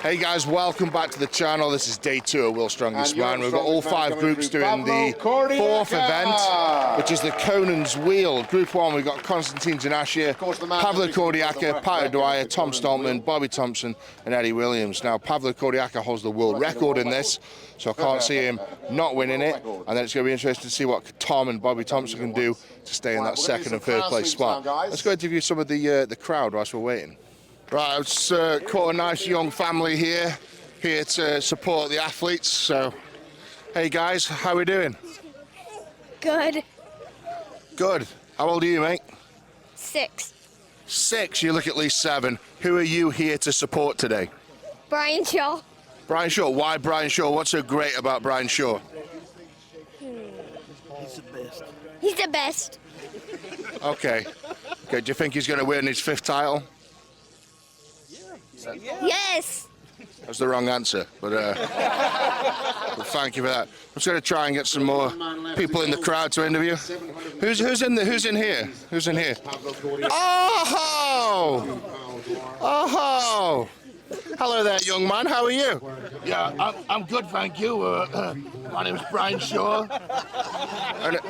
Hey guys, welcome back to the channel. This is day 2 of World's Strongest Man. We've got all 5 groups doing the 4th event, which is the Conan's Wheel. Group 1, we've got Konstantin Janashia, Pavlo Kordiaka, Pato Dwyer, Tom Stoltman, Bobby Thompson, and Eddie Williams. Now, Pavlo Kordiaka holds the world record in this, so I can't see him not winning it. And then it's going to be interesting to see what Tom and Bobby Thompson can do to stay in that 2nd and 3rd place spot. Let's go interview some of the crowd whilst we're waiting. Right, I've just caught a nice young family here to support the athletes. So, hey guys, how are we doing? Good. Good. How old are you, mate? 6. 6. You look at least 7. Who are you here to support today? Brian Shaw. Brian Shaw. Why Brian Shaw? What's so great about Brian Shaw? He's the best. He's the best. Okay. Okay. Do you think he's going to win his 5th title? Yes. That's the wrong answer, but thank you for that. I'm just going to try and get some more people in the crowd to interview. Who's in here? Who's in here? Oh! Oh! Hello there, young man. How are you? Yeah, I'm good, thank you. My name is Brian Shaw. And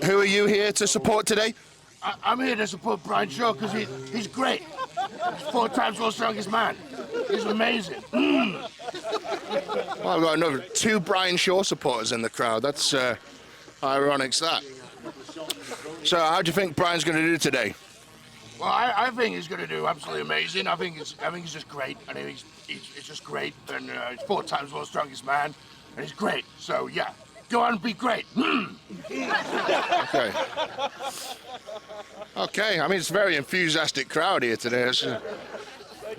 who are you here to support today? I'm here to support Brian Shaw because he's great. He's 4 times world's strongest man. He's amazing. Well, I've got another 2 Brian Shaw supporters in the crowd. That's ironic, that. So, how do you think Brian's going to do today? Well, I think he's going to do absolutely amazing. I think he's just great. I think he's just great, and he's 4 times world's strongest man, and he's great. So yeah, go on and be great. Okay. Okay. I mean, it's a very enthusiastic crowd here today. It's,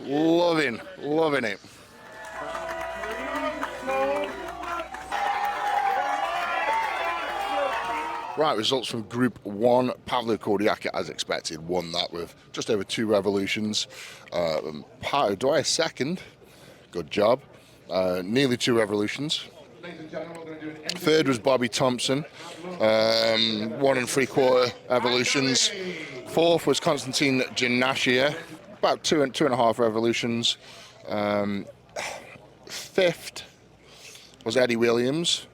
loving it. Right, results from Group 1. Pavlo Kordiaka, as expected, won that with just over 2 revolutions. Pato Dwyer 2nd. Good job. Nearly 2 revolutions. 3rd was Bobby Thompson. 1 3/4 evolutions. 4th was Konstantin Janashia. About 2.5 revolutions. 5th was Eddie Williams,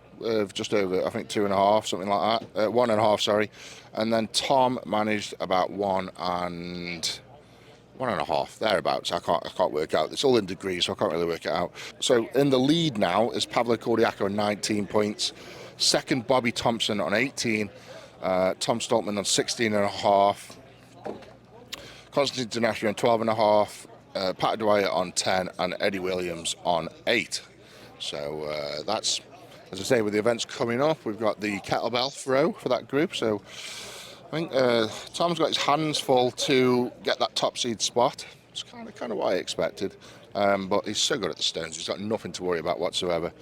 just over, I think, 2.5, something like that. 1.5, sorry. And then Tom managed about 1.5, thereabouts. I can't work out. It's all in degrees, so I can't really work it out. So in the lead now is Pavlo Kordiaka on 19 points. 2nd, Bobby Thompson on 18. Tom Stoltman on 16.5. Konstantin Janashia on 12.5. Pato Dwyer on 10, and Eddie Williams on 8. So that's, as I say, with the events coming up, we've got the kettlebell throw for that group. So I think Tom's got his hands full to get that top seed spot. It's kind of what I expected, but he's so good at the stones. He's got nothing to worry about whatsoever.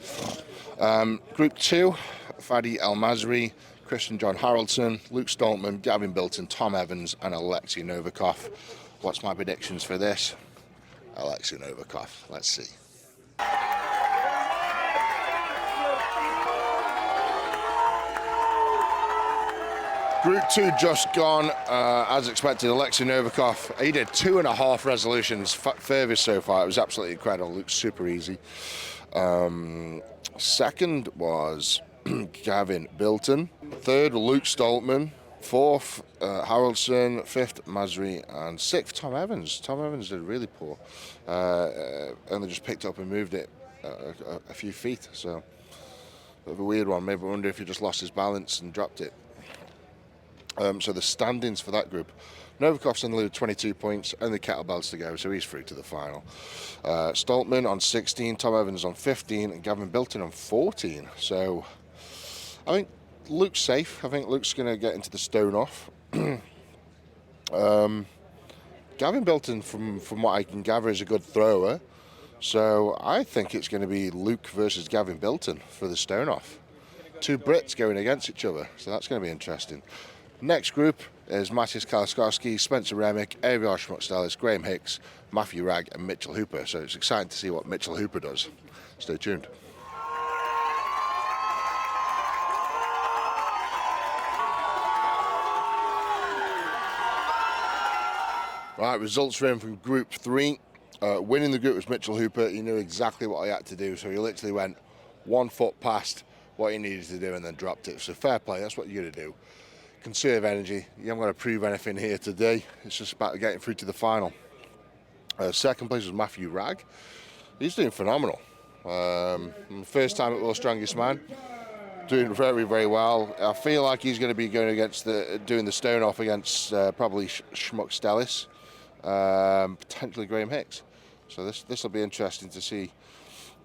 Group 2, Fadi El Masri, Christian John Haraldson, Luke Stoltman, Gavin Bilton, Tom Evans, and Alexei Novikov. What's my predictions for this? Alexei Novikov. Let's see. Group 2 just gone, as expected. Alexei Novikov, he did 2.5 resolutions, furthest so far. It was absolutely incredible. Looked super easy. 2nd was Gavin Bilton. 3rd, Luke Stoltman. 4th, Haraldson. 5th, Masri. And 6th, Tom Evans. Tom Evans did really poor. Only just picked up and moved it a few feet. So, bit of a weird one. Maybe I wonder if he just lost his balance and dropped it. So the standings for that group. Novikov's in the lead with 22 points, only kettlebells to go, so he's through to the final. Stoltman on 16, Tom Evans on 15, and Gavin Bilton on 14. So I think Luke's safe. I think Luke's going to get into the stone off. Gavin Bilton, from what I can gather, is a good thrower. So I think it's going to be Luke versus Gavin Bilton for the stone off. 2 Brits going against each other, so that's going to be interesting. Next group is Matis Kalaskowski, Spencer Remick, Aviar Schmuckstellis, Graham Hicks, Matthew Ragg, and Mitchell Hooper. So it's exciting to see what Mitchell Hooper does. Stay tuned. Right, results for him from Group 3. Winning the group was Mitchell Hooper. He knew exactly what he had to do, so he literally went 1 foot past what he needed to do and then dropped it. So fair play, that's what you're going to do. Conserve energy. You haven't got to prove anything here today. It's just about getting through to the final. Second place was Matthew Ragg. He's doing phenomenal. First time at World's Strongest Man. Doing very, very well. I feel like he's going to be going against doing the stone off against probably Schmuck Stellis, potentially Graham Hicks. So this will be interesting to see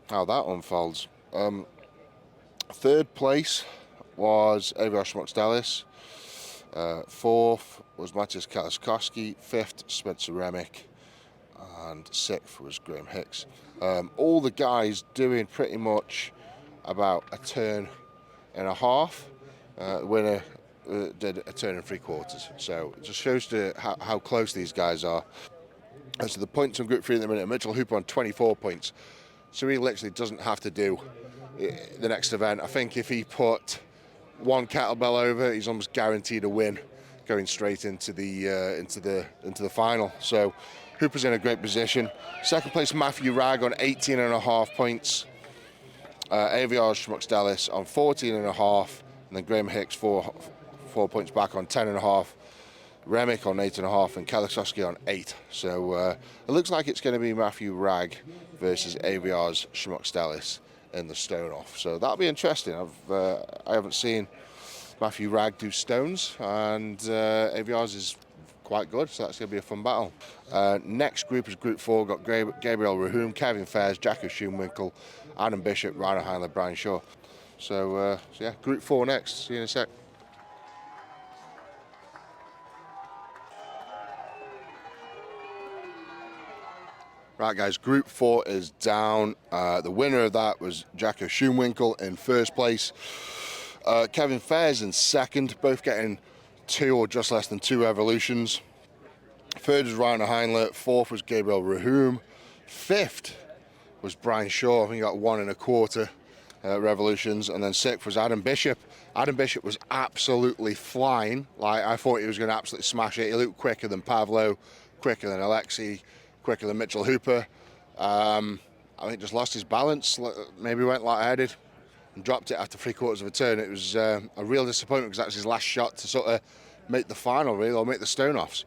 how that unfolds. Third place was Aviar Schmuck Stellis. Fourth was Matthias Kaliskowski. Fifth, Spencer Remick. And sixth was Graham Hicks. All the guys doing pretty much about a turn and a half. The winner did a turn and 3/4. So it just shows how close these guys are. And so the points on Group 3 at the minute, Mitchell Hooper on 24 points. So he literally doesn't have to do the next event. I think if he put one kettlebell over, he's almost guaranteed a win going straight into the final. So Hooper's in a great position. Second place, Matthew Ragg on 18.5 points. Aviar Schmuck Stellis on 14.5, and then Graham Hicks 4 points back on 10.5. Remick on 8.5 and Kaliskowski on 8. So it looks like it's going to be Matthew Ragg versus Aviar's Schmuck Stellis in the stone off. So that'll be interesting. I haven't seen Matthew Ragg do stones, and Aviar's is quite good, so that's going to be a fun battle. Next group is Group 4. Got Gabriel Rahum, Kevin Fairs, Jacko Schoenwinkel, Adam Bishop, Ryan Heinle, Brian Shaw. So yeah, Group 4 next. See you in a sec. Right, guys, Group 4 is down. The winner of that was Jacko Schoenwinkel in first place. Kevin Fairs in second, both getting 2 or just less than 2 evolutions. Third was Ryan Heinle. Fourth was Gabriel Rahum. Fifth was Brian Shaw. I think he got 1 1/4 revolutions. And then sixth was Adam Bishop. Adam Bishop was absolutely flying. Like, I thought he was going to absolutely smash it. He looked quicker than Pavlo, quicker than Alexei, quicker than Mitchell Hooper. I think just lost his balance. Maybe went light-headed and dropped it after 3/4 of a turn. It was a real disappointment because that's his last shot to sort of make the final, really, or make the stone offs.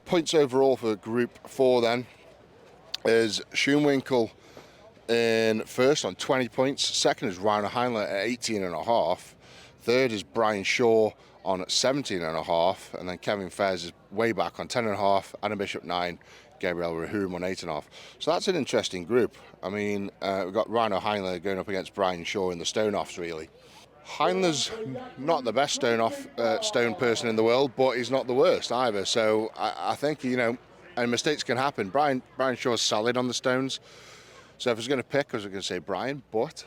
Points overall for Group 4 then is Schoenwinkel in first on 20 points. Second is Ryan Heinle at 18.5. Third is Brian Shaw on 17.5. And then Kevin Fairs is way back on 10.5. Adam Bishop 9. Gabriel Rahum on 8.5. So that's an interesting group. I mean, we've got Ryan Heinle going up against Brian Shaw in the stone offs, really. Heinle's not the best stone person in the world, but he's not the worst either. So I think, and mistakes can happen. Brian Shaw's solid on the stones. So if I was going to pick, I was going to say Brian, but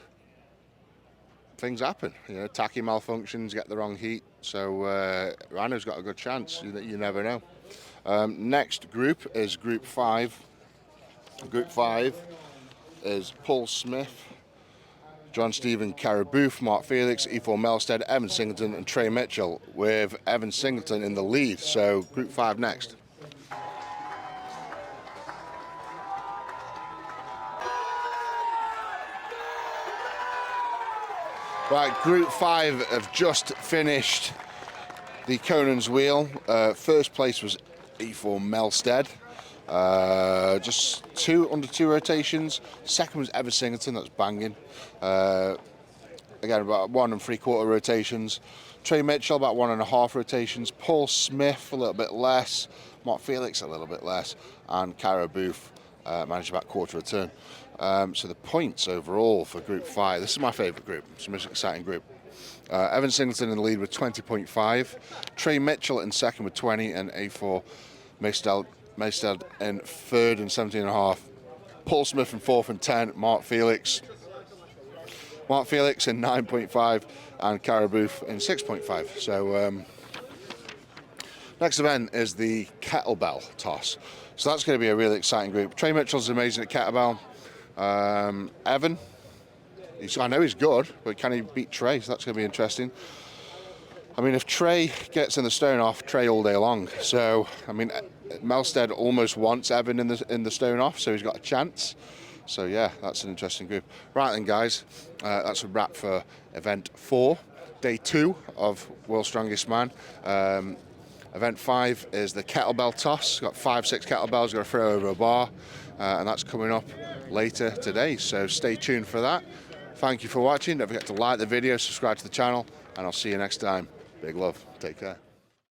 things happen. Tacky malfunctions, get the wrong heat. So Rhino's got a good chance. You never know. Next group is Group 5. Group 5 is Paul Smith, John Stephen Caraboof, Mark Felix, E4 Melstead, Evan Singleton and Trey Mitchell, with Evan Singleton in the lead. So Group 5 next. Right, Group 5 have just finished the Conan's Wheel. First place was E4 Melstead. Just under two rotations. Second was Evan Singleton, that's banging. Again, about 1 3/4 rotations. Trey Mitchell, about 1 1/2 rotations. Paul Smith, a little bit less. Mark Felix, a little bit less. And Cara Booth managed about 1/4 a turn. So the points overall for Group 5, this is my favourite group. It's the most exciting group. Evan Singleton in the lead with 20.5. Trey Mitchell in second with 20. And A4 Melstead in third and 17.5. Paul Smith in fourth and 10. Mark Felix in 9.5 and Cara Booth in 6.5. So next event is the kettlebell toss. So that's going to be a really exciting group. Trey Mitchell's amazing at kettlebell. Evan, I know he's good, but can he beat Trey? So that's going to be interesting. I mean, if Trey gets in the stone off, Trey all day long. So, I mean, Melstead almost wants Evan in the stone off, so he's got a chance. So yeah, that's an interesting group. Right then, guys, that's a wrap for event 4, day 2 of World's Strongest Man. Event 5 is the kettlebell toss. Got 5-6 kettlebells, got to throw over a bar, and that's coming up later today. So stay tuned for that. Thank you for watching. Don't forget to like the video, subscribe to the channel, and I'll see you next time. Big love. Take care.